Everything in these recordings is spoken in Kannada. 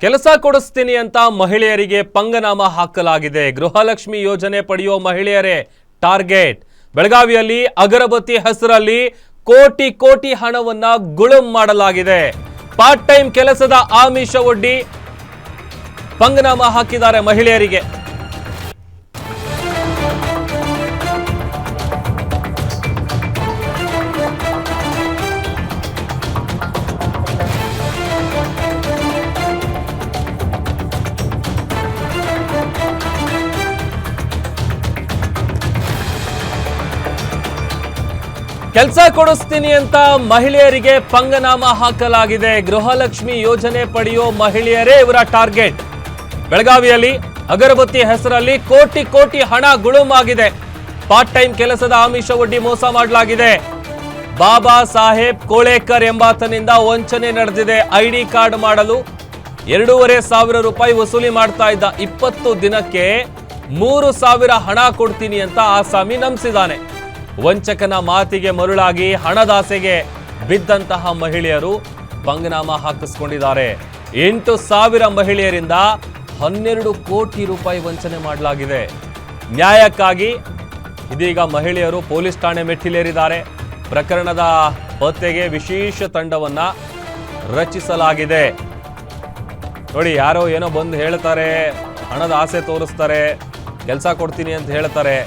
ಕೆಲಸ ಕೊಡಿಸ್ತೀನಿ ಅಂತ ಮಹಿಳೆಯರಿಗೆ ಪಂಗನಾಮ ಹಾಕಲಾಗಿದೆ. ಗೃಹಲಕ್ಷ್ಮಿ ಯೋಜನೆ ಪಡೆಯುವ ಮಹಿಳೆಯರೇ ಟಾರ್ಗೆಟ್. ಬೆಳಗಾವಿಯಲ್ಲಿ ಅಗರಬತ್ತಿ ಹೆಸರಲ್ಲಿ ಕೋಟಿ ಕೋಟಿ ಹಣವನ್ನ ಗುಳುಂ ಮಾಡಲಾಗಿದೆ. ಪಾರ್ಟ್ ಟೈಮ್ ಕೆಲಸದ ಆಮಿಷ ಒಡ್ಡಿ ಪಂಗನಾಮ ಹಾಕಿದ್ದಾರೆ ಮಹಿಳೆಯರಿಗೆ. ಕೆಲಸ ಕೊಡಿಸ್ತೀನಿ ಅಂತ ಮಹಿಳೆಯರಿಗೆ ಪಂಗನಾಮ ಹಾಕಲಾಗಿದೆ. ಗೃಹಲಕ್ಷ್ಮಿ ಯೋಜನೆ ಪಡೆಯೋ ಮಹಿಳೆಯರೇ ಇವರ ಟಾರ್ಗೆಟ್. ಬೆಳಗಾವಿಯಲ್ಲಿ ಅಗರಬತ್ತಿ ಹೆಸರಲ್ಲಿ ಕೋಟಿ ಕೋಟಿ ಹಣ ಗುಳುಂ ಆಗಿದೆ. ಪಾರ್ಟ್ ಟೈಮ್ ಕೆಲಸದ ಆಮಿಷ ಒಡ್ಡಿ ಮೋಸ ಮಾಡಲಾಗಿದೆ. ಬಾಬಾ ಸಾಹೇಬ್ ಕೋಳೇಕರ್ ಎಂಬಾತನಿಂದ ವಂಚನೆ ನಡೆದಿದೆ. ಐಡಿ ಕಾರ್ಡ್ ಮಾಡಲು 2,500 ರೂಪಾಯಿ ವಸೂಲಿ ಮಾಡ್ತಾ ಇದ್ದ. 20 ದಿನಕ್ಕೆ 3,000 ಹಣ ಕೊಡ್ತೀನಿ ಅಂತ ಆಸಾಮಿ ನಂಬಿಸಿದ್ದಾನೆ. ವಂಚಕನ ಮಾತಿಗೆ ಮರುಳಾಗಿ ಹಣದಾಸೆಗೆ ಬಿದ್ದಂತಹ ಮಹಿಳೆಯರು ಪಂಗನಾಮ ಹಾಕಿಸ್ಕೊಂಡಿದ್ದಾರೆ. 8,000 ಮಹಿಳೆಯರಿಂದ 12 ಕೋಟಿ ರೂಪಾಯಿ ವಂಚನೆ ಮಾಡಲಾಗಿದೆ. ನ್ಯಾಯಕ್ಕಾಗಿ ಇದೀಗ ಮಹಿಳೆಯರು ಪೊಲೀಸ್ ಠಾಣೆ ಮೆಟ್ಟಿಲೇರಿದ್ದಾರೆ. ಪ್ರಕರಣದ ಪತ್ತೆಗೆ ವಿಶೇಷ ತಂಡವನ್ನ ರಚಿಸಲಾಗಿದೆ. ನೋಡಿ, ಯಾರೋ ಏನೋ ಬಂದು ಹೇಳ್ತಾರೆ, ಹಣದ ಆಸೆ ತೋರಿಸ್ತಾರೆ, ಕೆಲಸ ಕೊಡ್ತೀನಿ ಅಂತ ಹೇಳ್ತಾರೆ.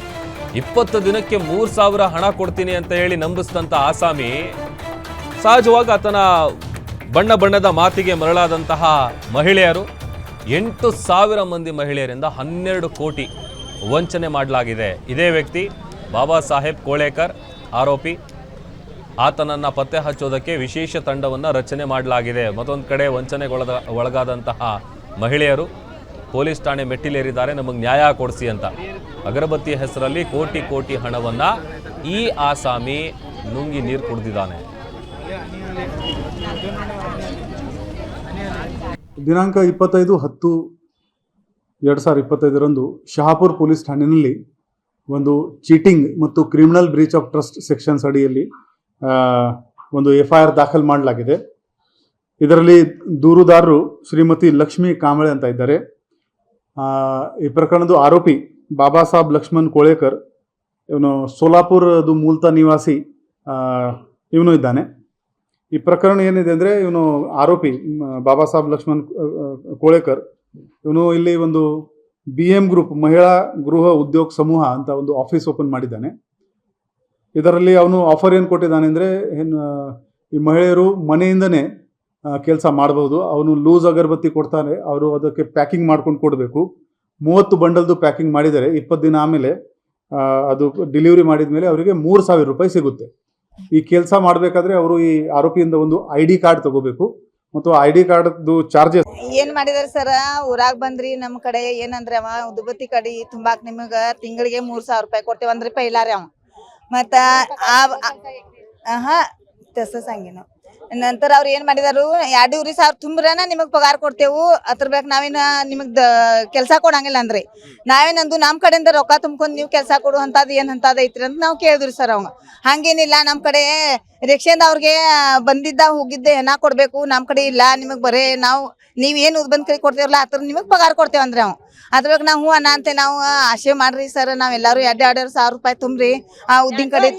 20 ದಿನಕ್ಕೆ 3,000 ಹಣ ಕೊಡ್ತೀನಿ ಅಂತ ಹೇಳಿ ನಂಬಿಸಿದಂಥ ಆಸಾಮಿ ಸಹಜವಾಗಿ ಆತನ ಬಣ್ಣ ಬಣ್ಣದ ಮಾತಿಗೆ ಮರಳಾದಂತಹ ಮಹಿಳೆಯರು 8,000 ಮಂದಿ ಮಹಿಳೆಯರಿಂದ 12 ಕೋಟಿ ವಂಚನೆ ಮಾಡಲಾಗಿದೆ. ಇದೇ ವ್ಯಕ್ತಿ ಬಾಬಾ ಸಾಹೇಬ್ ಕೋಳೇಕರ್ ಆರೋಪಿ. ಆತನನ್ನು ಪತ್ತೆ ಹಚ್ಚೋದಕ್ಕೆ ವಿಶೇಷ ತಂಡವನ್ನು ರಚನೆ ಮಾಡಲಾಗಿದೆ. ಮತ್ತೊಂದು ಕಡೆ ಒಳಗಾದಂತಹ ಮಹಿಳೆಯರು ಪೊಲೀಸ್ ಠಾಣೆ ಮೆಟ್ಟಿಲೇರಿದ್ದಾರೆ, ನಮಗೆ ನ್ಯಾಯ ಕೊಡಿಸಿ ಅಂತ. ಅಗರಬತ್ತಿ ಹೆಸರಲ್ಲಿ ಕೋಟಿ ಕೋಟಿ ಹಣವನ್ನ ಈ ಆಸಾಮಿ ನುಂಗಿ ನೀರು ಕುಡಿದಿದ್ದಾನೆ. ದಿನಾಂಕ 25/10/2025 ಶಹಾಪುರ್ ಪೊಲೀಸ್ ಠಾಣೆಯಲ್ಲಿ ಒಂದು ಚೀಟಿಂಗ್ ಮತ್ತು criminal breach of trust sections ಅಡಿಯಲ್ಲಿ ಒಂದು FIR ದಾಖಲು ಮಾಡಲಾಗಿದೆ. ಇದರಲ್ಲಿ ದೂರುದಾರರು ಶ್ರೀಮತಿ ಲಕ್ಷ್ಮೀ ಕಾಂಬಳೆ ಅಂತ ಇದ್ದಾರೆ. ಈ ಪ್ರಕರಣದ ಆರೋಪಿ ಬಾಬಾ ಸಾಹೇಬ್ ಲಕ್ಷ್ಮಣ್ ಕೋಳೇಕರ್, ಇವನು ಸೋಲಾಪುರದ ಮೂಲತಃ ನಿವಾಸಿ ಇವನು ಇದ್ದಾನೆ. ಈ ಪ್ರಕರಣ ಏನಿದೆ ಅಂದರೆ, ಇವನು ಆರೋಪಿ ಬಾಬಾ ಸಾಹೇಬ್ ಲಕ್ಷ್ಮಣ್ ಕೋಳೇಕರ್ ಇವನು ಇಲ್ಲಿ ಒಂದು BM ಗ್ರೂಪ್ ಮಹಿಳಾ ಗೃಹ ಉದ್ಯೋಗ ಸಮೂಹ ಅಂತ ಒಂದು ಆಫೀಸ್ ಓಪನ್ ಮಾಡಿದ್ದಾನೆ. ಇದರಲ್ಲಿ ಅವನು ಆಫರ್ ಏನು ಕೊಟ್ಟಿದ್ದಾನೆ ಅಂದರೆ, ಈ ಮಹಿಳೆಯರು ಮನೆಯಿಂದನೇ ಕೆಲಸ ಮಾಡ್ಬೋದು. ಅವನು ಲೂಸ್ ಅಗರಬತ್ತಿ ಕೊಡ್ತಾನೆ, ಅವರು ಅದಕ್ಕೆ ಪ್ಯಾಕಿಂಗ್ ಮಾಡ್ಕೊಂಡು ಕೊಡಬೇಕು. 30 ಬಂಡಲ್ದು ಪ್ಯಾಕಿಂಗ್ ಮಾಡಿದರೆ 20 ದಿನ ಆಮೇಲೆ ಅದು ಡೆಲಿವರಿ ಮಾಡಿದ ಮೇಲೆ ಅವರಿಗೆ 3,000 ರೂಪಾಯಿ ಸಿಗುತ್ತೆ. ಈ ಕೆಲಸ ಮಾಡಬೇಕಾದ್ರೆ ಅವರು ಈ ಆರೋಪಿಯಿಂದ ಒಂದು ID ಕಾರ್ಡ್ ತಗೋಬೇಕು ಮತ್ತು ID ಕಾರ್ಡ್ದು ಚಾರ್ಜಸ್ ಏನ್ ಮಾಡಿದಾರೆ ಸರ್, ಊರಾಗ ಬಂದ್ರಿ ನಮ್ಮ ಕಡೆ ಏನಂದ್ರೆ ಅವ ಉದುಬತ್ತಿ ಕಡಿ ತುಂಬಾಕ್ ನಿಮಗ ತಿಂಗಳಿಗೆ 3,000 ರೂಪಾಯಿ ಕೊಡ್ತೇವೆ ಅಂದ್ರಿ ಪೈಲಾರಿ ಅವ. ಮತ್ತ ತಸ ಸಂಗೇನು ನಂತರ ಅವ್ರು ಏನ್ ಮಾಡಿದಾರು, 2,500 ತುಂಬ್ರನ ನಿಮಗ್ ಪಗಾರ ಕೊಡ್ತೇವು, ಅದ್ರ ಬೇಕು ನಾವೇನ ನಿಮಗ್ ಕೆಲಸ ಕೊಡಂಗಿಲ್ಲ ಅಂದ್ರಿ. ನಾವೇನಂದು ನಮ್ ಕಡೆಯಿಂದ ರೊಕ್ಕ ತುಂಬ್ಕೊಂಡ್ ನೀವು ಕೆಲಸ ಕೊಡು ಅಂತದ್ ಏನ್ ಅಂತದ ಐತ್ರಿ ಅಂತ ನಾವು ಕೇಳಿದ್ರಿ ಸರ್. ಅವಂಗ ಹಂಗೇನಿಲ್ಲ, ನಮ್ ಕಡೆ ರಿಕ್ಷಾದ ಅವ್ರಿಗೆ ಬಂದಿದ್ದ ಹೋಗಿದ್ದೆ ಹೆಣ ಕೊಡ್ಬೇಕು, ನಮ್ ಕಡೆ ಇಲ್ಲ, ನಿಮಗ್ ಬರೇ ನೀವ್ ಏನ್ ಬಂದ್ ಕೈ ಕೊಡ್ತೇವಲ್ಲ ಅದ್ರ ನಿಮಗ್ ಪಗಾರ ಕೊಡ್ತೇವ ಅಂದ್ರಿ ಅವ್. ಅದ್ರ ಬೇಕು ನಾವು ಅನ್ನ ಅಂತೆ ನಾವು ಆಶೆ ಮಾಡ್ರಿ ಸರ್, ನಾವ್ ಎಲ್ಲಾರು 2,500 ರೂಪಾಯಿ ತುಂಬ್ರಿ ಆ ಉದ್ದಿನ ಕಡೆ